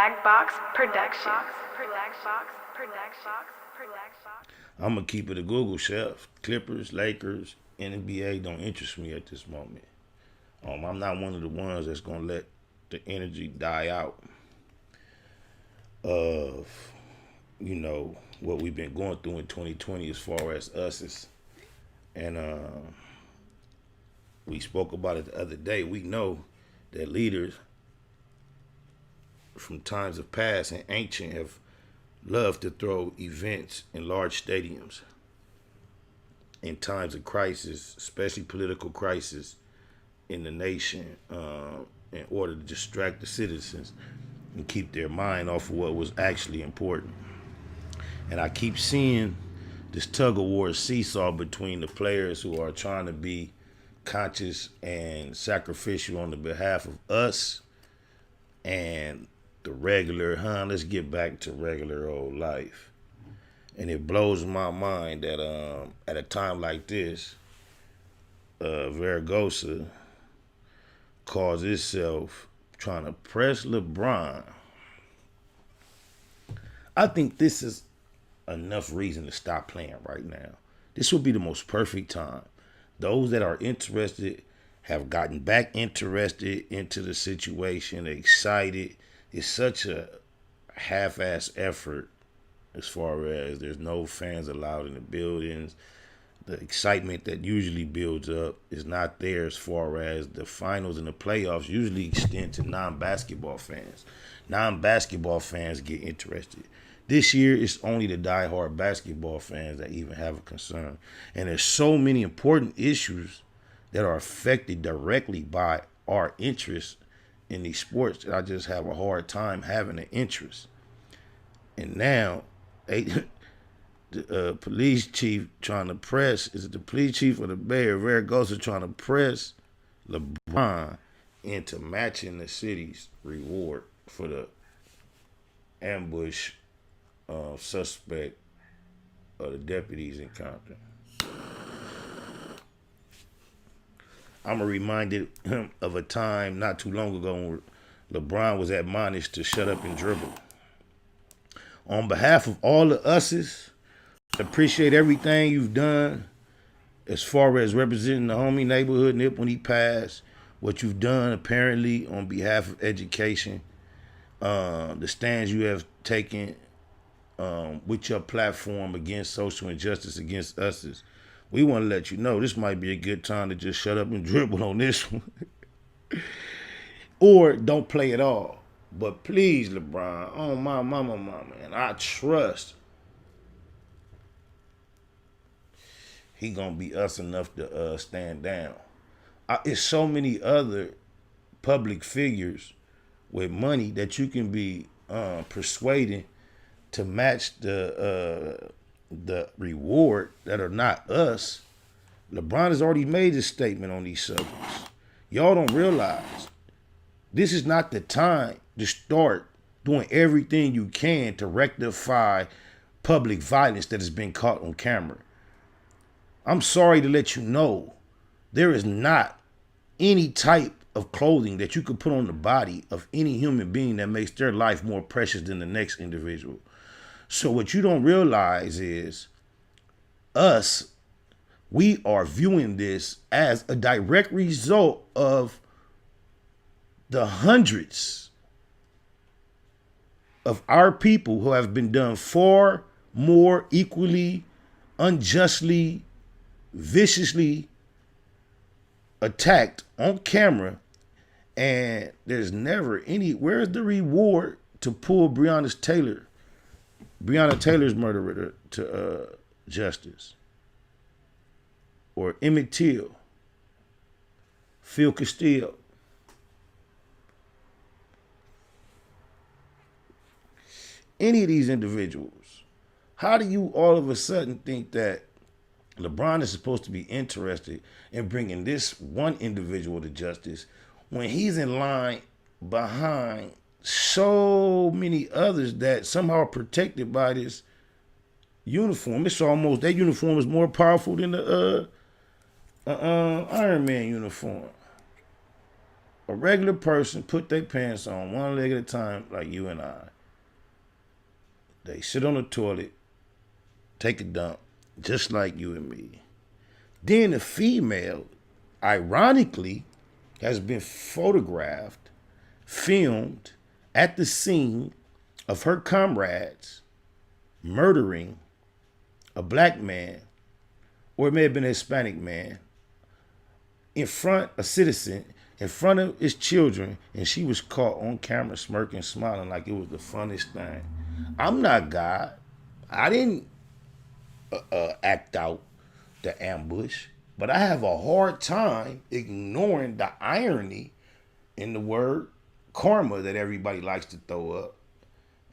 Black Box Productions. I'm gonna keep it a Google chef. Clippers, Lakers, NBA don't interest me at this moment. I'm not one of the ones that's gonna let the energy die out of what we've been going through in 2020 as far as us and we spoke about it the other day. We know that leaders from times of past and ancient have loved to throw events in large stadiums in times of crisis, especially political crisis in the nation, in order to distract the citizens and keep their mind off of what was actually important. And I keep seeing this tug of war seesaw between the players who are trying to be conscious and sacrificial on the behalf of us and the regular, let's get back to regular old life. And it blows my mind that at a time like this, Vergosa calls itself trying to press LeBron. I think this is enough reason to stop playing right now. This will be the most perfect time. Those that are interested have gotten back interested into the situation, excited. It's such a half-ass effort as far as there's no fans allowed in the buildings. The excitement that usually builds up is not there as far as the finals and the playoffs usually extend to non-basketball fans. Non-basketball fans get interested. This year, it's only the diehard basketball fans that even have a concern. And there's so many important issues that are affected directly by our interest in these sports that I just have a hard time having an interest. And now, the police chief trying to press, is it the police chief or the mayor, Vergosa, trying to press LeBron into matching the city's reward for the ambush suspect of the deputies in Compton. I'm reminded of a time not too long ago when LeBron was admonished to shut up and dribble. On behalf of all the us's, appreciate everything you've done as far as representing the homie neighborhood Nip when he passed, what you've done apparently on behalf of education, the stands you have taken with your platform against social injustice against us's. We want to let you know this might be a good time to just shut up and dribble on this one. Or don't play at all. But please, LeBron, oh my mama, man, I trust he gonna be us enough to stand down. It's so many other public figures with money that you can be persuading to match the reward that are not us. LeBron has already made his statement on these subjects. Y'all don't realize this is not the time to start doing everything you can to rectify public violence that has been caught on camera. I'm sorry to let you know, there is not any type of clothing that you could put on the body of any human being that makes their life more precious than the next individual. So what you don't realize is we are viewing this as a direct result of the hundreds of our people who have been done far more equally, unjustly, viciously attacked on camera. And there's never where's the reward to pull Breonna Taylor's murderer to justice? Or Emmett Till, Phil Castillo. Any of these individuals. How do you all of a sudden think that LeBron is supposed to be interested in bringing this one individual to justice when he's in line behind so many others that somehow are protected by this uniform? It's almost, that uniform is more powerful than the Iron Man uniform. A regular person put their pants on one leg at a time like you and I. They sit on the toilet, take a dump, just like you and me. Then the female, ironically, has been photographed, filmed at the scene of her comrades murdering a black man, or it may have been a Hispanic man, in front, a citizen, in front of his children, and she was caught on camera smirking, smiling like it was the funniest thing. I'm not God. I didn't act out the ambush, but I have a hard time ignoring the irony in the word karma that everybody likes to throw up.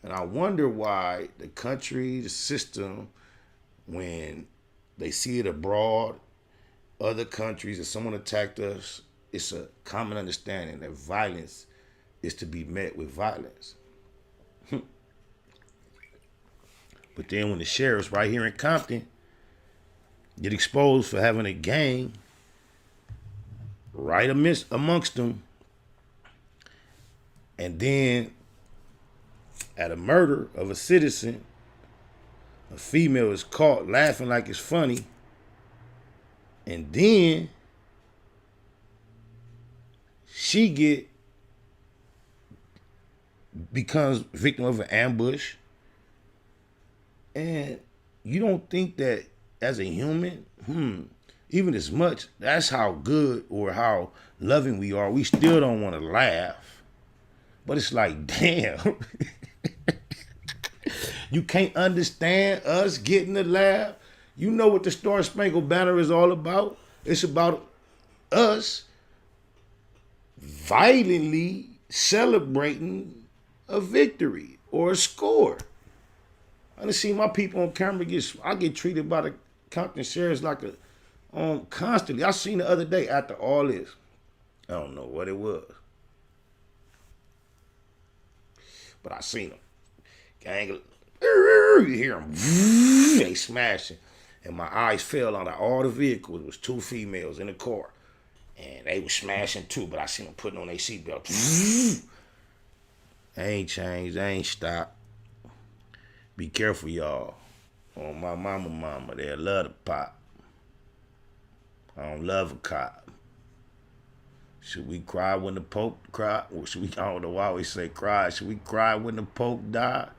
And I wonder why the country, the system, when they see it abroad, other countries, if someone attacked us, it's a common understanding that violence is to be met with violence. But then when the sheriffs right here in Compton get exposed for having a gang right amongst them, and then at a murder of a citizen, a female is caught laughing like it's funny, and then she becomes victim of an ambush, and you don't think that as a human, even as much, that's how good or how loving we are, we still don't want to laugh. But it's like, damn, you can't understand us getting a laugh. You know what the Star Spangled Banner is all about? It's about us violently celebrating a victory or a score. I done see my people on camera I get treated by the Compton sheriffs like constantly. I seen the other day after all this. I don't know what it was, but I seen them. Gang, you hear them, they smashing. And my eyes fell on all the vehicles. It was two females in the car. And they were smashing too, but I seen them putting on their seatbelt. They ain't changed, they ain't stopped. Be careful, y'all. On my mama, they love to pop. I don't love a cop. Should we cry when the Pope cried? Or should we, I don't know why we say cry. Should we cry when the Pope died?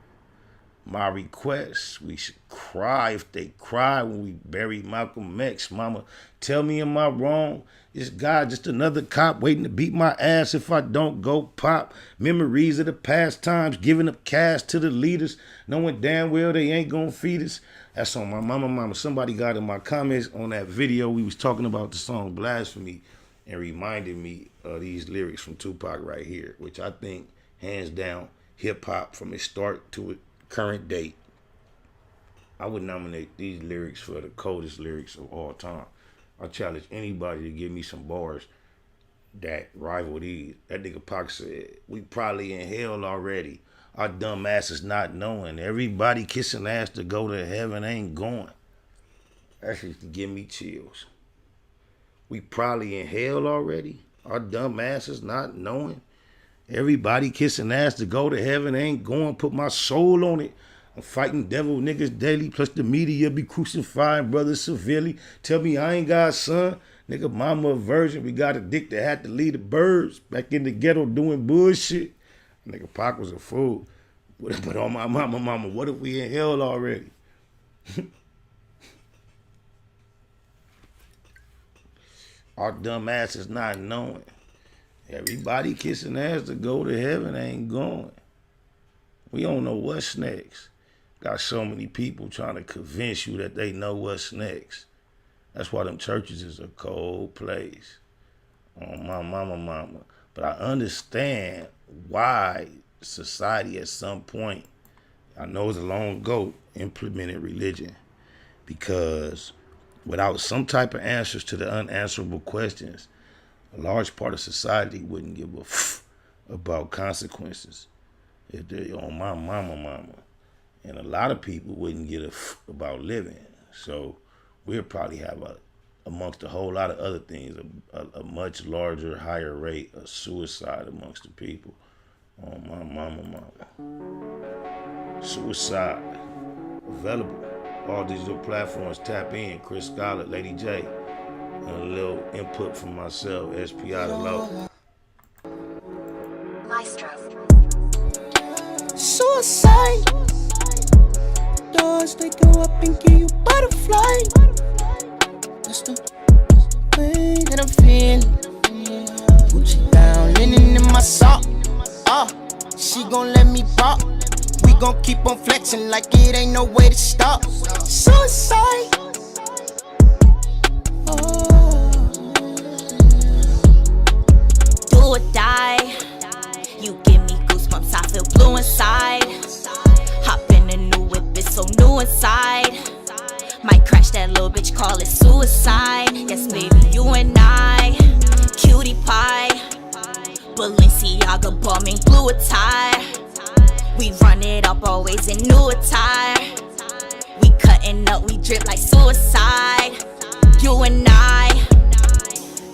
My request, we should cry if they cry when we bury Malcolm X. Mama, tell me, am I wrong? Is God just another cop waiting to beat my ass if I don't go pop? Memories of the past times, giving up cash to the leaders, knowing damn well they ain't gonna feed us. That's on my mama. Somebody got in my comments on that video, we was talking about the song Blasphemy and reminded me of these lyrics from Tupac right here, which I think, hands down, hip-hop from its start to its current date. I would nominate these lyrics for the coldest lyrics of all time. I challenge anybody to give me some bars that rival these. That nigga Pac said, we probably in hell already. Our dumb asses not knowing. Everybody kissing ass to go to heaven ain't going. That used to give me chills. We probably in hell already. Our dumb asses not knowing. Everybody kissing ass to go to heaven ain't going. Put my soul on it. I'm fighting devil niggas daily. Plus the media be crucifying brothers severely. Tell me I ain't got a son. Nigga, mama a virgin. We got a dick that had to lead the birds. Back in the ghetto doing bullshit. Nigga, Pac was a fool. But on my mama, what if we in hell already? Our dumb asses not knowing. Everybody kissing ass to go to heaven ain't going. We don't know what's next. Got so many people trying to convince you that they know what's next. That's why them churches is a cold place. On my mama. But I understand why society at some point, I know it's a long ago, implemented religion. Because without some type of answers to the unanswerable questions, a large part of society wouldn't give a f about consequences if they on my mama. And a lot of people wouldn't give a f about living. So we'll probably have a amongst a whole lot of other things, a much larger, higher rate of suicide amongst the people. Oh, my mama. Suicide. Available. All digital platforms. Tap in. Chris Scholar, Lady J. And a little input from myself, SPI the Low. Maestro. Suicide. Doors, they go up and give you butterfly. That's the way that I'm feeling. Gucci down, linen in my sock. She gon' let me rock. We gon' keep on flexing like it ain't no way to stop. Suicide. Do or die. You give me goosebumps, I feel blue inside. Hop in a new whip, it's so new inside. Might crash that little bitch, call it suicide. Yes, baby, you and I. Cutie pie. Balenciaga bumming blue attire. We run it up always in new attire. We cutting up, we drip like suicide. You and I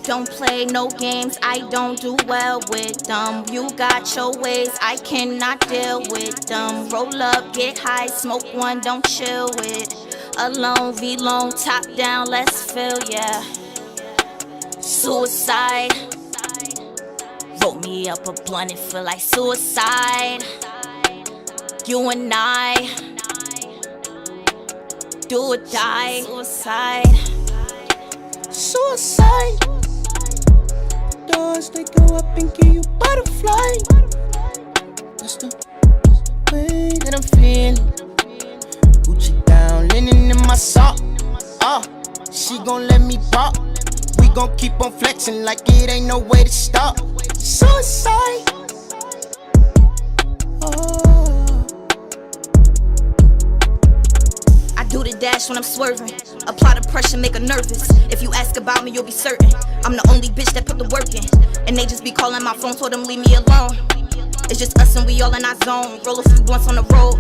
don't play no games, I don't do well with them. You got your ways, I cannot deal with them. Roll up, get high, smoke one, don't chill with. Alone, V-long, top down, let's feel, yeah. Suicide. Roll me up a blunt, it feel like suicide. You and I do or die. Suicide. Suicide. Doors, they go up and give you butterfly. That's the way that I'm feeling. Gucci down, linen in my sock. She gon' let me rock. We gon' keep on flexing like it ain't no way to stop. Suicide. I do the dash when I'm swerving. Apply the pressure, make her nervous. If you ask about me, you'll be certain I'm the only bitch that put the work in. And they just be calling my phone, told them leave me alone. It's just us and we all in our zone. Roll a few blunts on the road.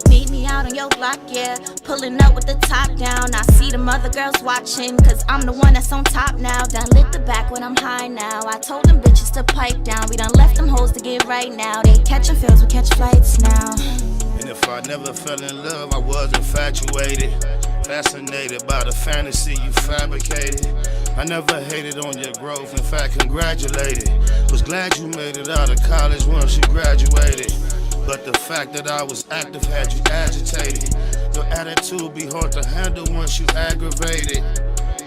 Meet me out on your block, yeah. Pulling up with the top down. I see them other girls watching, cause I'm the one that's on top now. Done lit the back when I'm high now. I told them bitches to pipe down. We done left them hoes to get right now. They catching fails, we catch flights now. And if I never fell in love, I was infatuated. Fascinated by the fantasy you fabricated. I never hated on your growth, in fact congratulated. Was glad you made it out of college once you graduated. But the fact that I was active had you agitated. Your attitude be hard to handle once you aggravated.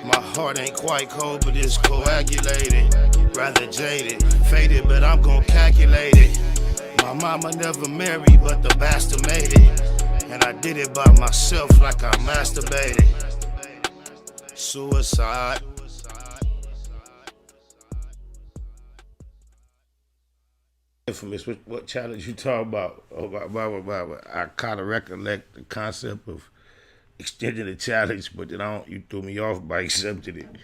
My heart ain't quite cold, but it's coagulated. Rather jaded, faded, but I'm gon' calculate it. My mama never married, but the bastard made it. And I did it by myself like I masturbated. Suicide. Infamous, what challenge you talk about? I kind of recollect the concept of extending the challenge, but then you threw me off by accepting it.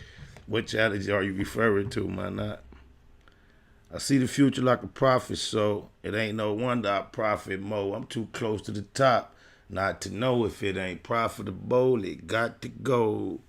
What challenge are you referring to, man? I see the future like a prophet, so it ain't no wonder I profit more. I'm too close to the top not to know if it ain't profitable. It got to go.